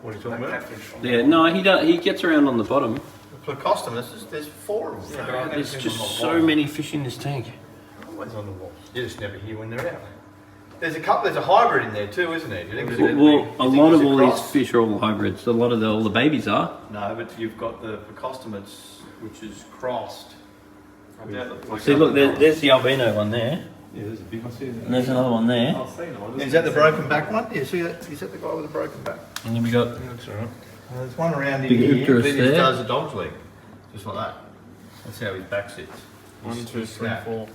What are you talking about? Catfish. Yeah, no, he gets around on the bottom. Plecostomus, there's 4 of them. Yeah, There's just so many fish in this tank. Always on the wall. You just never hear when they're out. There's a hybrid in there too, isn't there? Do you think there's Well, a lot of all these cross? fish are all hybrids. A lot of all the babies are. No, but you've got the Plecostomus, which is crossed. I doubt that See, look, there's the albino one there, Yeah, there's a big one. and there's another one there, I'll see no. Is that the broken back one? Yeah, see that? Is that the guy with the broken back? and then we got That's alright. There's one around Big in here. Icterus Then he there. does a dog's leg, just like that. That's how his back sits. 1, 2, 3, Snap. 4.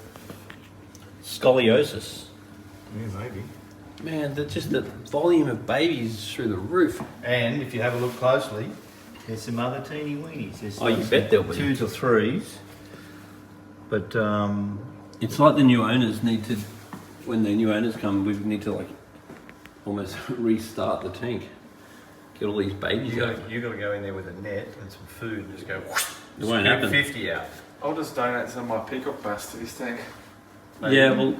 scoliosis. Yeah, maybe. Man, just the volume of babies through the roof. And if you have a look closely, there's some other teeny weenies. There's Oh, you bet there'll be. 2s or 3s. But It's like the new owners need to, when the new owners come, we need to like almost restart the tank. Get all these babies you out. got to go in there with a net and some food and just go. It won't happen. 50 out. I'll just donate some of my peacock bass to this tank. Yeah, well,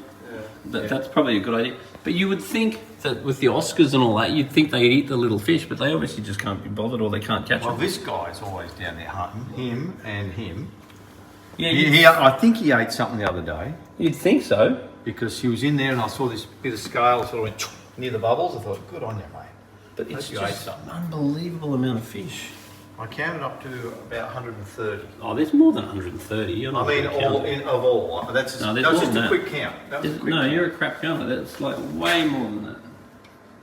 Yeah. that's probably a good idea. But you would think that with the Oscars and all that, you'd think they'd eat the little fish, but they obviously just can't be bothered or they can't catch Well, them. this guy's always down there hunting. Him and him. Yeah, I think he ate something the other day you'd think so. because he was in there and I saw this bit of scale sort of went near the bubbles. I thought, good on you, mate. But it's Hope you ate just something. an unbelievable amount of fish. I counted up to about 130. Oh, there's more than 130. You're not I mean, a good counter. of all. That's No, that there's was more just than a that. quick count. That was a quick No, count. you're a crap counter. That's like way more than that.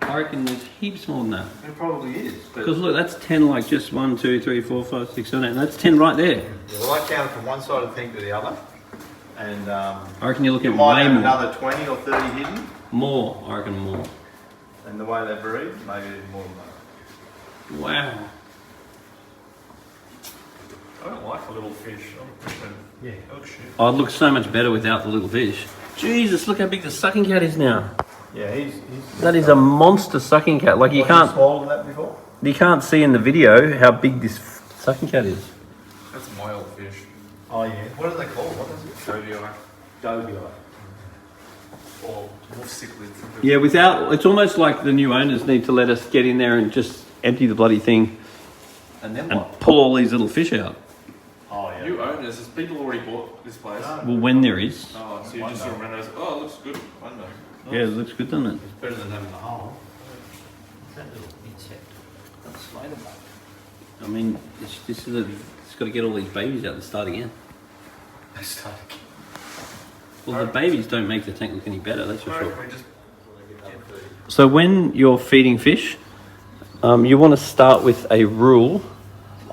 I reckon there's heaps more than that. It probably is. Because look, that's 10 like just 1, 2, 3, 4, 5, 6, 7, 8. And that's 10 right there. Yeah, well, I counted from one side of the thing to the other, and I reckon you're looking you at might way have more. another 20 or 30 hidden. More, I reckon more. And the way they breed, maybe even more than that. Wow. I don't like the little fish. I'm thinking, Yeah. oh shit. Oh, it looks so much better without the little fish. Jesus, look how big the sucking cat is now. Yeah, he's That is a monster sucking cat. Like you Wasn't he can't smaller than that before? see in the video how big this sucking cat is. That's my old fish. Oh yeah. What are they called? What is it? Dobio. Dobio. Or wolf cichlids. Yeah, it's almost like the new owners need to let us get in there and just empty the bloody thing And then and what? pull all these little fish out. Oh yeah. New owners, there's people already bought this place. No. Well, when there is. Oh, so you just sort of run those, oh, it looks good. One day. Yeah, it looks good, doesn't it? It's better than having the hole. What's that little insect? That's a spider bug. I mean, it's got to get all these babies out and start again. They start again. Well, the babies don't make the tank look any better, that's for No, sure. we just So when you're feeding fish, you want to start with a rule.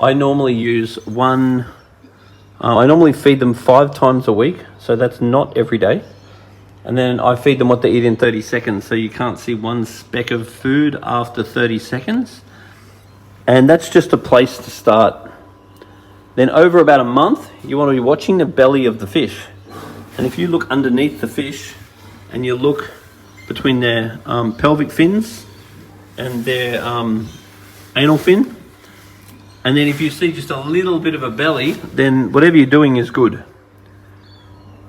I normally use I normally feed them 5 times a week, so that's not every day. And then I feed them what they eat in 30 seconds, so you can't see one speck of food after 30 seconds. And that's just a place to start. Then over about a month, you want to be watching the belly of the fish. And if you look underneath the fish and you look between their pelvic fins and their anal fin, and then if you see just a little bit of a belly, then whatever you're doing is good.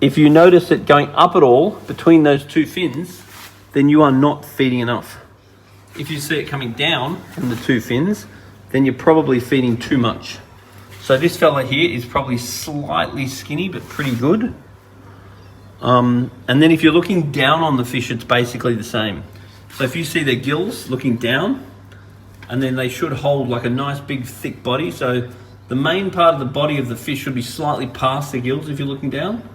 If you notice it going up at all between those two fins, then you are not feeding enough. If you see it coming down from the two fins, then you're probably feeding too much. So this fella here is probably slightly skinny, but pretty good. And then if you're looking down on the fish, it's basically the same. So if you see their gills looking down, and then they should hold like a nice big thick body. So the main part of the body of the fish should be slightly past the gills if you're looking down,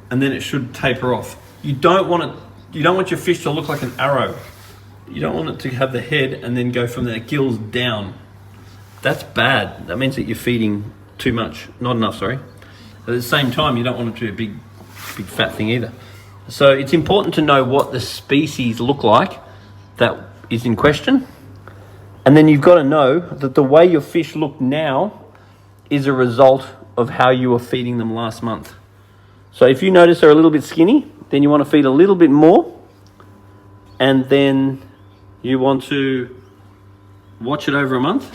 and then it should taper off. You don't want your fish to look like an arrow. You don't want it to have the head and then go from the gills down. That's bad. That means that you're feeding too much, not enough, sorry. At the same time, you don't want it to be a big fat thing either. So it's important to know what the species look like that is in question. And then you've got to know that the way your fish look now is a result of how you were feeding them last month. So if you notice they're a little bit skinny, then you want to feed a little bit more. And then you want to watch it over a month.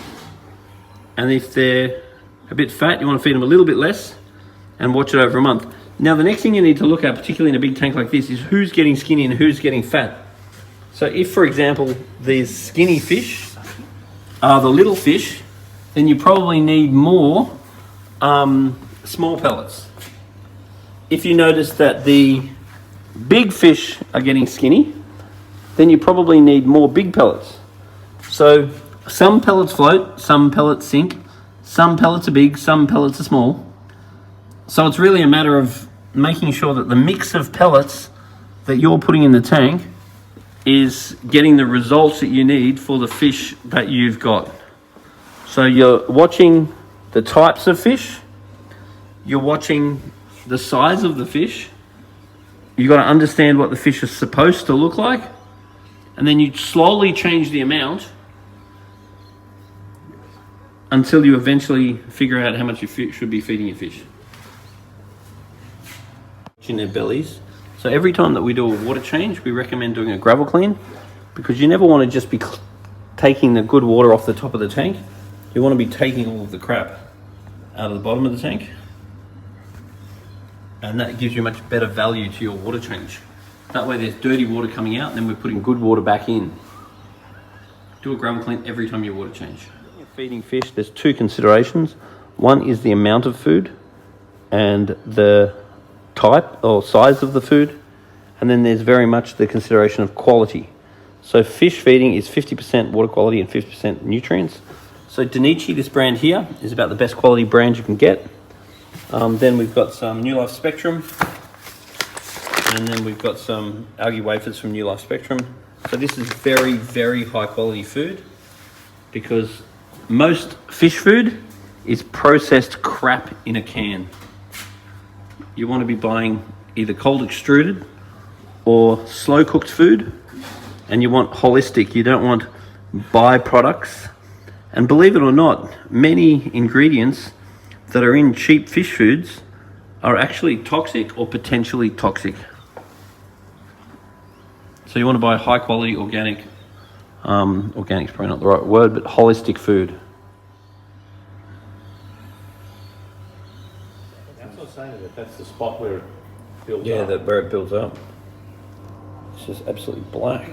And if they're a bit fat, you want to feed them a little bit less and watch it over a month. Now, the next thing you need to look at, particularly in a big tank like this, is who's getting skinny and who's getting fat. So if, for example, these skinny fish are the little fish, then you probably need more small pellets. If you notice that the big fish are getting skinny, then you probably need more big pellets. So some pellets float, some pellets sink, some pellets are big, some pellets are small. So it's really a matter of making sure that the mix of pellets that you're putting in the tank is getting the results that you need for the fish that you've got. So you're watching the types of fish, you're watching the size of the fish, you've got to understand what the fish is supposed to look like, and then you slowly change the amount until you eventually figure out how much you should be feeding your fish. In their bellies. So every time that we do a water change, we recommend doing a gravel clean, because you never want to just be taking the good water off the top of the tank. You want to be taking all of the crap out of the bottom of the tank, and that gives you much better value to your water change. That way there's dirty water coming out and then we're putting good water back in. Do a gravel clean every time you water change. When you're feeding fish, there's two considerations. One is the amount of food and the type or size of the food, and then there's very much the consideration of quality. So fish feeding is 50% water quality and 50% nutrients. So Danichi, this brand here, is about the best quality brand you can get. Then we've got some New Life Spectrum, and then we've got some algae wafers from New Life Spectrum. So this is very, very high quality food, because most fish food is processed crap in a can. You want to be buying either cold extruded or slow cooked food, and you want holistic. You don't want byproducts. And believe it or not, many ingredients that are in cheap fish foods are actually toxic or potentially toxic. So you want to buy high quality organic, organic's probably not the right word, but holistic food. That's the spot where it builds Yeah, up. where it builds up. It's just absolutely black.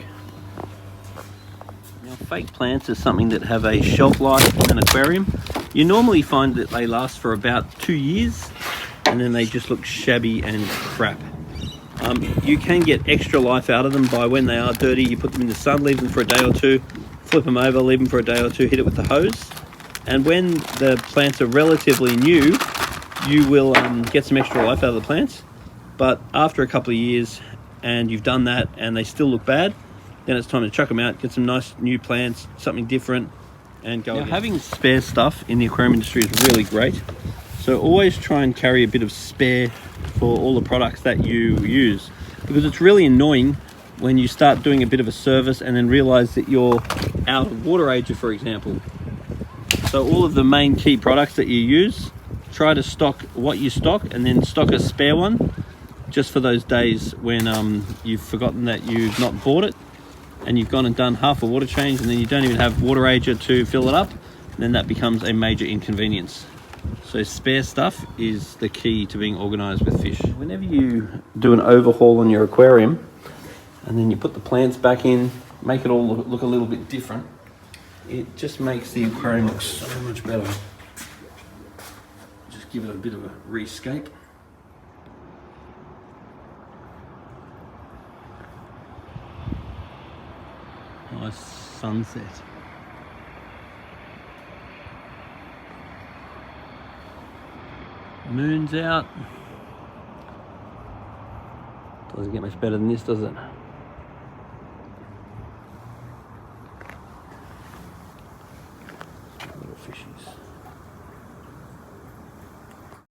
Now, fake plants are something that have a shelf life in an aquarium. You normally find that they last for about 2 years, and then they just look shabby and crap. You can get extra life out of them by, when they are dirty, you put them in the sun, leave them for a day or two, flip them over, leave them for a day or two, hit it with the hose. And when the plants are relatively new, you will get some extra life out of the plants. But after a couple of years and you've done that and they still look bad, then it's time to chuck them out, get some nice new plants, something different, and go again. Having spare stuff in the aquarium industry is really great. So always try and carry a bit of spare for all the products that you use, because it's really annoying when you start doing a bit of a service and then realize that you're out of water ager, for example. So all of the main key products that you use, try to stock what you stock, and then stock a spare one just for those days when you've forgotten that you've not bought it and you've gone and done half a water change and then you don't even have water ager to fill it up, and then that becomes a major inconvenience. So spare stuff is the key to being organized with fish. Whenever you do an overhaul on your aquarium and then you put the plants back in, make it all look a little bit different, it just makes the aquarium look so much better. Just give it a bit of a rescape. Nice sunset. Moon's out. Doesn't get much better than this, does it? Little fishies.